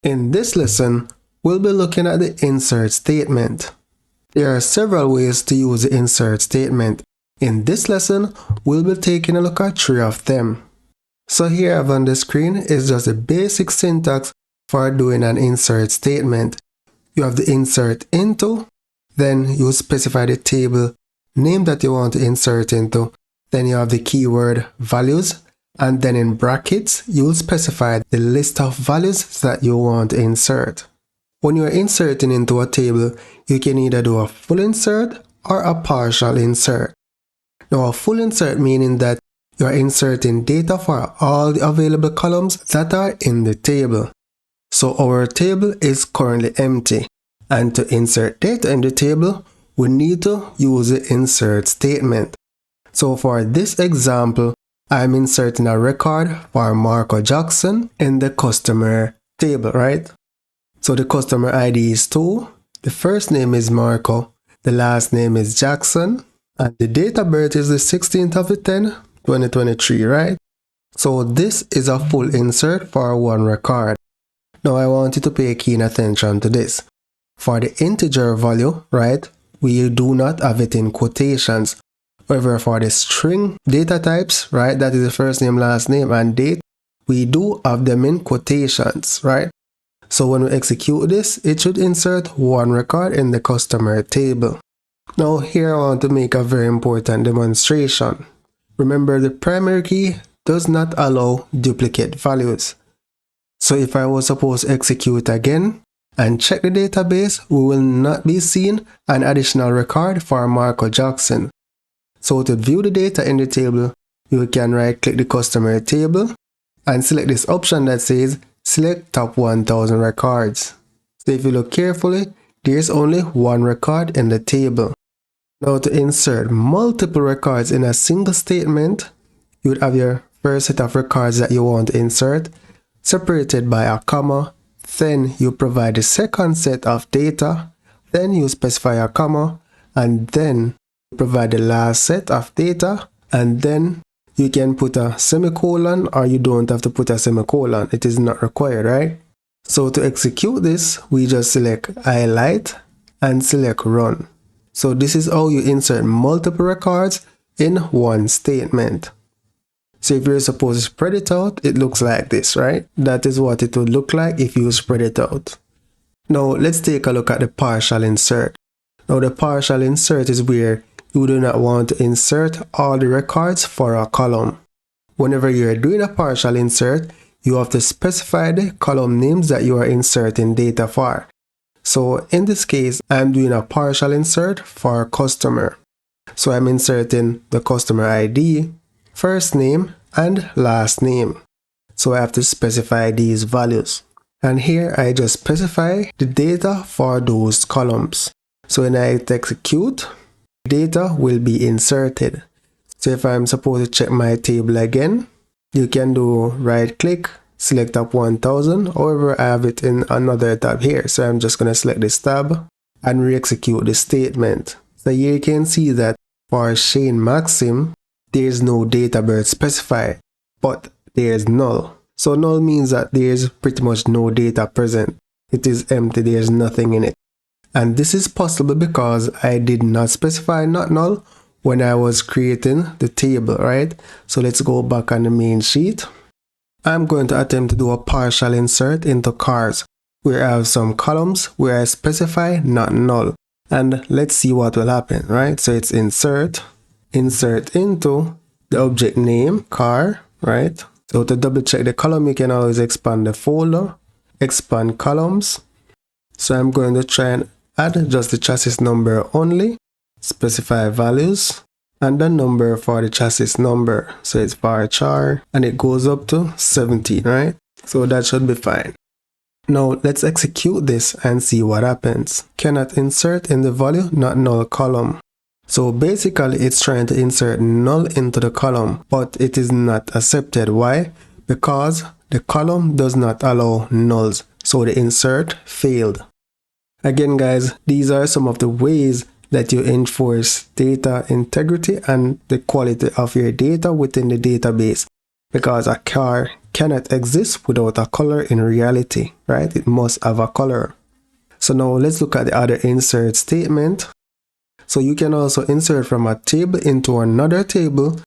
In this lesson, we'll be looking at the insert statement. There are several ways to use the insert statement. In this lesson, we'll be taking a look at 3 of them. So here I have on the screen is just the basic syntax for doing an insert statement. You have the insert into, then you specify the table name that you want to insert into, then you have the keyword values, and then in brackets, you'll specify the list of values that you want to insert. When you're inserting into a table, you can either do a full insert or a partial insert. Now, a full insert meaning that you're inserting data for all the available columns that are in the table. So our table is currently empty, and to insert data in the table, we need to use the insert statement. So for this example, I'm inserting a record for Marco Jackson in the customer table, right? So the customer ID is 2, the first name is Marco, the last name is Jackson, and the date of birth is the 16th of the 10th, 2023, right? So this is a full insert for one record. Now I want you to pay keen attention to this. For the integer value, right, we do not have it in quotations. However, for the string data types, right, that is the first name, last name, and date, we do have them in quotations, right? So when we execute this, it should insert one record in the customer table. Now here I want to make a very important demonstration. Remember, the primary key does not allow duplicate values. So if I was supposed to execute again and check the database, we will not be seeing an additional record for Marco Jackson. So to view the data in the table, you can right click the customer table and select this option that says select top 1000 records. So if you look carefully, there's only one record in the table. Now to insert multiple records in a single statement, you would have your first set of records that you want to insert separated by a comma, then you provide the second set of data, then you specify a comma, and then provide the last set of data, and then you can put a semicolon, or you don't have to put a semicolon. It is not required, right? So to execute this, we just select highlight and select run. So this is how you insert multiple records in one statement. So if you're supposed to spread it out, it looks like this, right? That is what it would look like if you spread it out. Now let's take a look at the partial insert. Now the partial insert is where you do not want to insert all the records for a column. Whenever you're doing a partial insert, you have to specify the column names that you are inserting data for. So in this case, I'm doing a partial insert for customer. So I'm inserting the customer ID, first name, and last name. So I have to specify these values. And here I just specify the data for those columns. So when I hit execute, data will be inserted. So if I'm supposed to check my table again, you can do right click, select top 1000. However, I have it in another tab here. So I'm just going to select this tab and re-execute the statement. So here you can see that for Shane Maxim, there's no date of birth specified, but there's null. So null means that there's pretty much no data present. It is empty, there's nothing in it. And this is possible because I did not specify not null when I was creating the table, right? So let's go back on the main sheet. I'm going to attempt to do a partial insert into cars, where I have some columns where I specify not null. And let's see what will happen, right? So it's insert into the object name, car, right? So to double check the column, you can always expand the folder, expand columns. So I'm going to try and add just the chassis number only, specify values, and the number for the chassis number. So it's varchar, and it goes up to 17, right? So that should be fine. Now let's execute this and see what happens. Cannot insert in the value not null column. So basically it's trying to insert null into the column, but it is not accepted. Why? Because the column does not allow nulls. So the insert failed. Again guys, these are some of the ways that you enforce data integrity and the quality of your data within the database, because a car cannot exist without a color in reality, right? It must have a color. So now let's look at the other insert statement. So you can also insert from a table into another table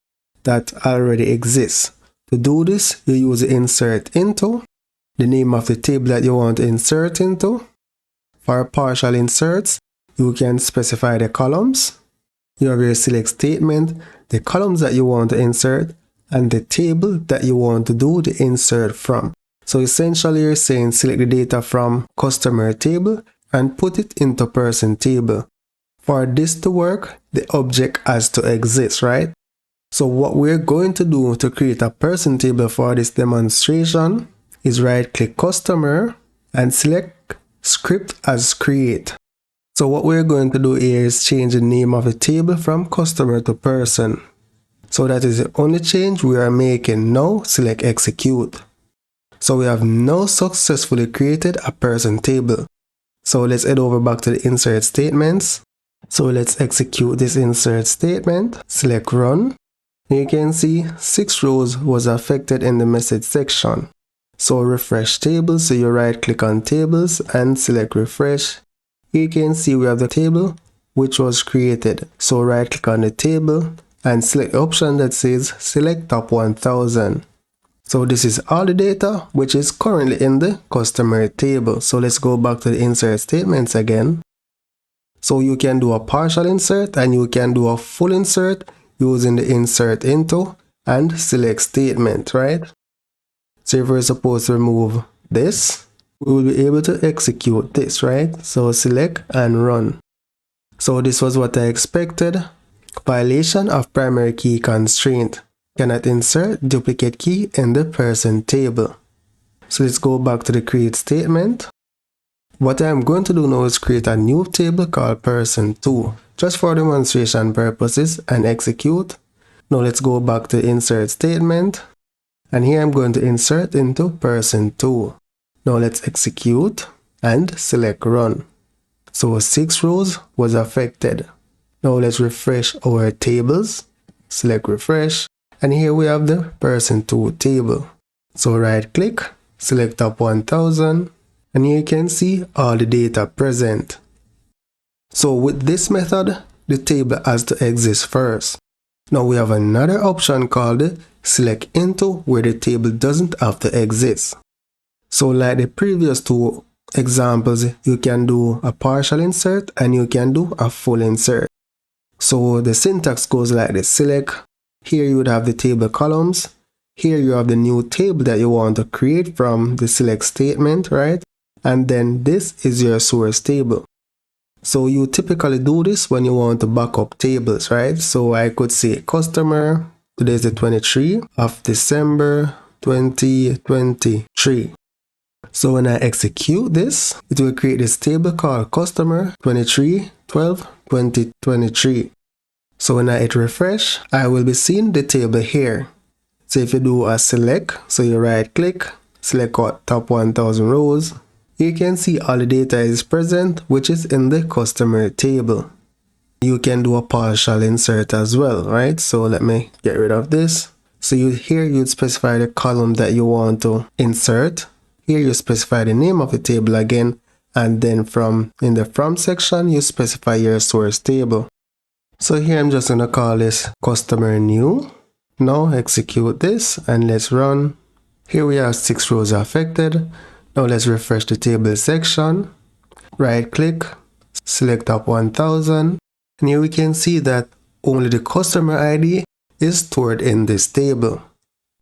that already exists. To do this, you use insert into, the name of the table that you want to insert into. For partial inserts, you can specify the columns. You have your select statement, the columns that you want to insert, and the table that you want to do the insert from. So essentially you're saying select the data from customer table and put it into person table. For this to work, the object has to exist, right? So what we're going to do to create a person table for this demonstration is right click customer and select script as create. So what we're going to do here is change the name of the table from customer to person. So that is the only change we are making. Now select execute. So we have now successfully created a person table. So let's head over back to the insert statements. So let's execute this insert statement. Select run. You can see 6 rows was affected in the message section. So refresh tables. So you right click on tables and select refresh. You can see we have the table which was created. So right click on the table and select the option that says select top 1000. So this is all the data which is currently in the customer table. So let's go back to the insert statements again. So you can do a partial insert and you can do a full insert using the insert into and select statement, right? So if we're supposed to remove this, we will be able to execute this, right? So select and run. So this was what I expected. Violation of primary key constraint. Cannot insert duplicate key in the person table. So let's go back to the create statement. What I'm going to do now is create a new table called person2 just for demonstration purposes and execute. Now let's go back to insert statement and here I'm going to insert into person2. Now let's execute and select run. So 6 rows was affected. Now let's refresh our tables. Select refresh and here we have the person2 table. So right click, select top 1000. And here you can see all the data present. So with this method, the table has to exist first. Now we have another option called select into where the table doesn't have to exist. So like the previous two examples, you can do a partial insert and you can do a full insert. So the syntax goes like this. Select, here you would have the table columns. Here you have the new table that you want to create from the select statement, right? And then this is your source table. So you typically do this when you want to back up tables, right? So I could say customer, today is the 23 of December 2023. So when I execute this, it will create this table called customer 23/12/2023. So when I hit refresh, I will be seeing the table here. So if you do a select, so you right click, select out top 1000 rows, you can see all the data is present, which is in the customer table. You can do a partial insert as well, right? So let me get rid of this. So here you'd specify the column that you want to insert. Here you specify the name of the table again, and then in the from section, you specify your source table. So here I'm just going to call this customer new. Now execute this and let's run. Here we have 6 rows affected. Now let's refresh the table section. Right click, select top 1000. And here we can see that only the customer ID is stored in this table.